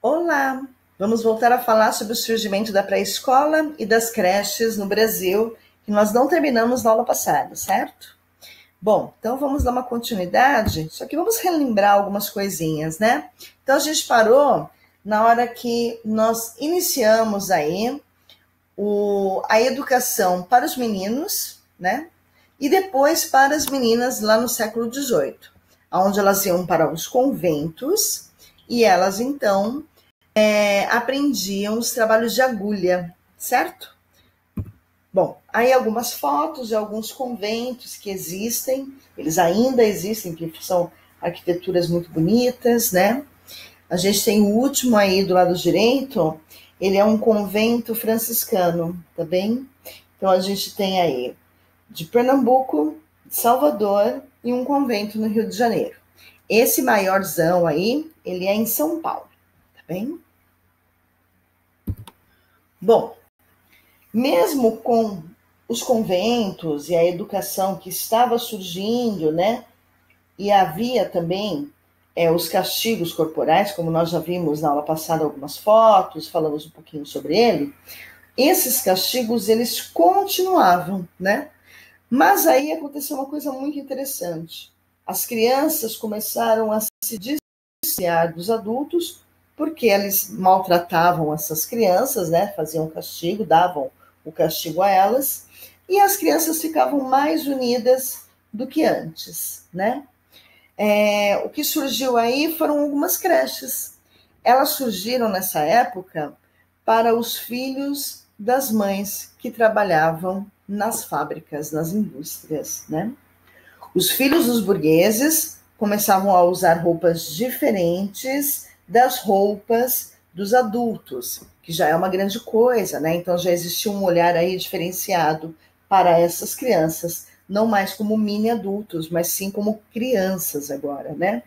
Olá! Vamos voltar a falar sobre o surgimento da pré-escola e das creches no Brasil, que nós não terminamos na aula passada, certo? Bom, então vamos dar uma continuidade, só que vamos relembrar algumas coisinhas, né? Então a gente parou na hora que nós iniciamos aí a educação para os meninos, né? E depois para as meninas lá no século XVIII, onde elas iam para os conventos e elas então aprendiam os trabalhos de agulha, certo? Bom, aí algumas fotos de alguns conventos que existem, eles ainda existem, que são arquiteturas muito bonitas, né? A gente tem o último aí do lado direito, ele é um convento franciscano, tá bem? Então a gente tem aí de Pernambuco, de Salvador e um convento no Rio de Janeiro. Esse maiorzão aí, ele é em São Paulo, tá bem? Bom, mesmo com os conventos e a educação que estava surgindo, né? E havia também os castigos corporais, como nós já vimos na aula passada algumas fotos, falamos um pouquinho sobre ele. Esses castigos, eles continuavam, né? Mas aí aconteceu uma coisa muito interessante. As crianças começaram a se distanciar dos adultos porque eles maltratavam essas crianças, né? Faziam castigo, davam o castigo a elas, e as crianças ficavam mais unidas do que antes, né? O que surgiu aí foram algumas creches. Elas surgiram nessa época para os filhos das mães que trabalhavam nas fábricas, nas indústrias, né? Os filhos dos burgueses começavam a usar roupas diferentes das roupas dos adultos, que já é uma grande coisa, né? Então já existia um olhar aí diferenciado para essas crianças, não mais como mini adultos, mas sim como crianças agora, né?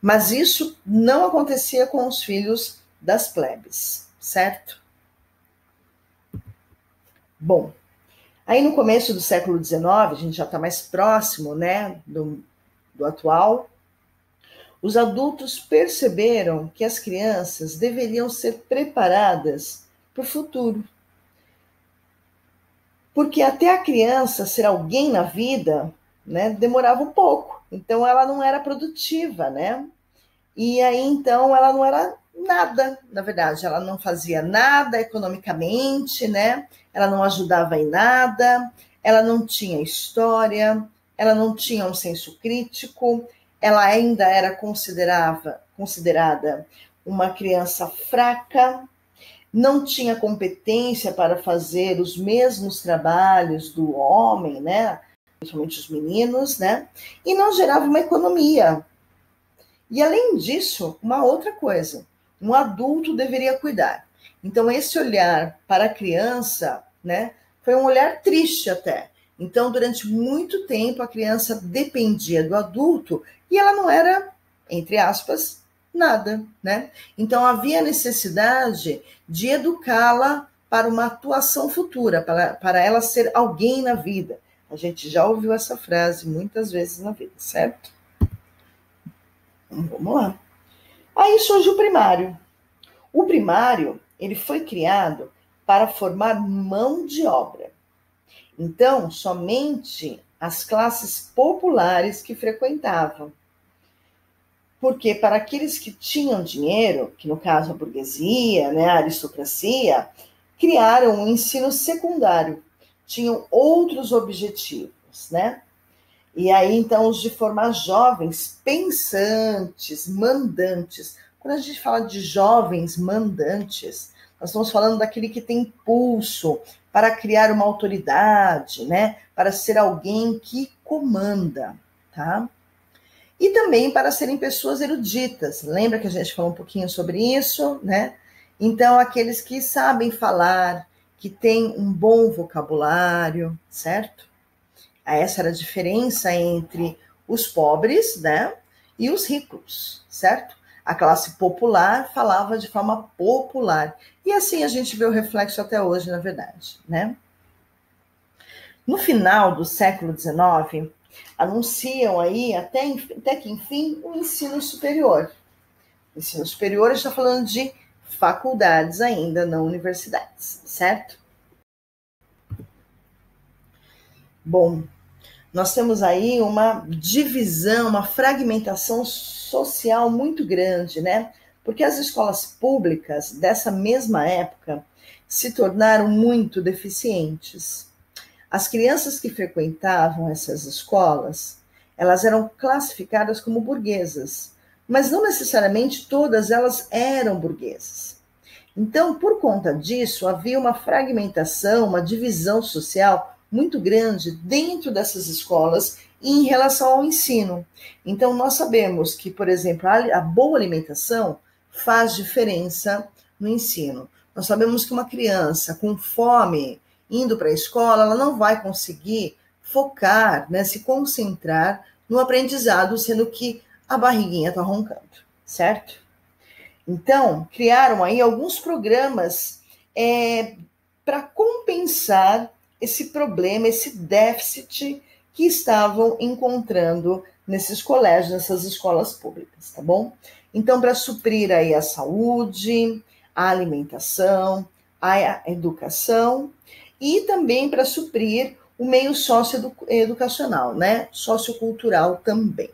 Mas isso não acontecia com os filhos das plebes, certo? Bom, aí no começo do século XIX, a gente já está mais próximo, né, do atual, os adultos perceberam que as crianças deveriam ser preparadas para o futuro. Porque até a criança ser alguém na vida, né, demorava um pouco. Então ela não era produtiva, né? E aí então ela não era nada, na verdade, ela não fazia nada economicamente, né? Ela não ajudava em nada, ela não tinha história, ela não tinha um senso crítico, ela ainda era considerada uma criança fraca, não tinha competência para fazer os mesmos trabalhos do homem, né? Principalmente os meninos, né? E não gerava uma economia. E além disso, uma outra coisa, um adulto deveria cuidar. Então esse olhar para a criança, né, foi um olhar triste até. Então durante muito tempo a criança dependia do adulto e ela não era, entre aspas, nada, né? Então havia necessidade de educá-la para uma atuação futura, para ela ser alguém na vida. A gente já ouviu essa frase muitas vezes na vida, certo? Vamos lá. Aí surge o primário. O primário, ele foi criado para formar mão de obra. Então, somente as classes populares que frequentavam. Porque para aqueles que tinham dinheiro, que no caso a burguesia, né, a aristocracia, criaram um ensino secundário. Tinham outros objetivos, né? E aí, então, os de formar jovens pensantes, mandantes. Quando a gente fala de jovens mandantes, nós estamos falando daquele que tem impulso para criar uma autoridade, né? Para ser alguém que comanda, tá? E também para serem pessoas eruditas. Lembra que a gente falou um pouquinho sobre isso, né? Então, aqueles que sabem falar, que têm um bom vocabulário, certo? Essa era a diferença entre os pobres, né, e os ricos, certo? A classe popular falava de forma popular. E assim a gente vê o reflexo até hoje, na verdade, né? No final do século XIX, anunciam aí, até que enfim, o ensino superior. O ensino superior está falando de faculdades ainda, não universidades, certo? Bom, nós temos aí uma divisão, uma fragmentação social muito grande, né? Porque as escolas públicas dessa mesma época se tornaram muito deficientes. As crianças que frequentavam essas escolas, elas eram classificadas como burguesas, mas não necessariamente todas elas eram burguesas. Então, por conta disso, havia uma fragmentação, uma divisão social muito grande dentro dessas escolas em relação ao ensino. Então, nós sabemos que, por exemplo, a boa alimentação faz diferença no ensino. Nós sabemos que uma criança com fome indo para a escola, ela não vai conseguir focar, né, se concentrar no aprendizado, sendo que a barriguinha está roncando, certo? Então, criaram aí alguns programas para compensar esse problema, esse déficit que estavam encontrando nesses colégios, nessas escolas públicas, tá bom? Então, para suprir aí a saúde, a alimentação, a educação e também para suprir o meio socioeducacional, né? Sociocultural também.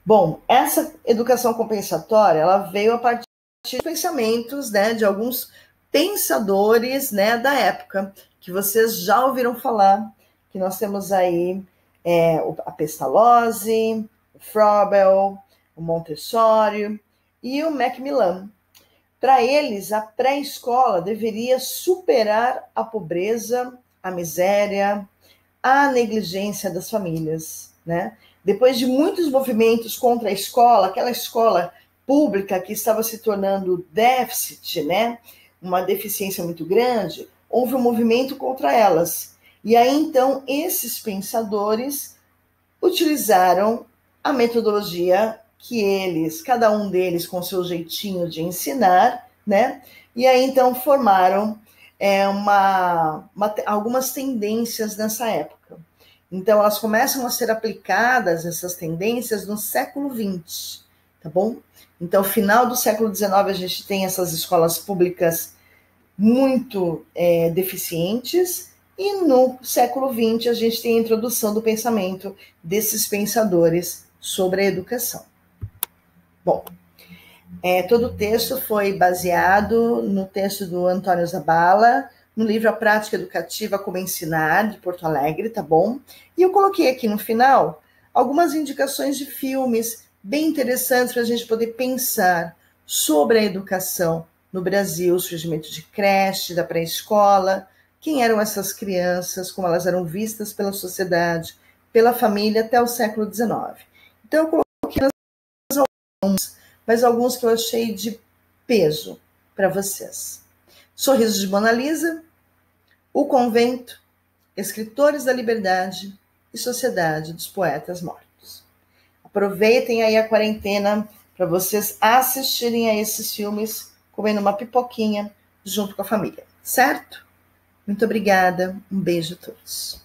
Bom, essa educação compensatória, ela veio a partir dos pensamentos, né, de alguns pensadores, né, da época, que vocês já ouviram falar, que nós temos aí a Pestalozzi, o Froebel, o Montessori e o Macmillan. Para eles, a pré-escola deveria superar a pobreza, a miséria, a negligência das famílias, né? Depois de muitos movimentos contra a escola, aquela escola pública que estava se tornando déficit, né? Uma deficiência muito grande, houve um movimento contra elas. E aí, então, esses pensadores utilizaram a metodologia que eles, cada um deles com seu jeitinho de ensinar, né? E aí, então, formaram algumas tendências nessa época. Então, elas começam a ser aplicadas, essas tendências, no século XX, tá bom? Então, final do século XIX, a gente tem essas escolas públicas muito deficientes, e no século XX, a gente tem a introdução do pensamento desses pensadores sobre a educação. Bom, todo o texto foi baseado no texto do Antônio Zabala, no livro A Prática Educativa Como Ensinar, de Porto Alegre, tá bom? E eu coloquei aqui no final algumas indicações de filmes bem interessantes para a gente poder pensar sobre a educação no Brasil, o surgimento de creche, da pré-escola, quem eram essas crianças, como elas eram vistas pela sociedade, pela família até o século XIX. Então eu coloquei alguns, mas alguns que eu achei de peso para vocês. Sorriso de Mona Lisa, O Convento, Escritores da Liberdade e Sociedade dos Poetas Mortos. Aproveitem aí a quarentena para vocês assistirem a esses filmes comendo uma pipoquinha junto com a família, certo? Muito obrigada, um beijo a todos.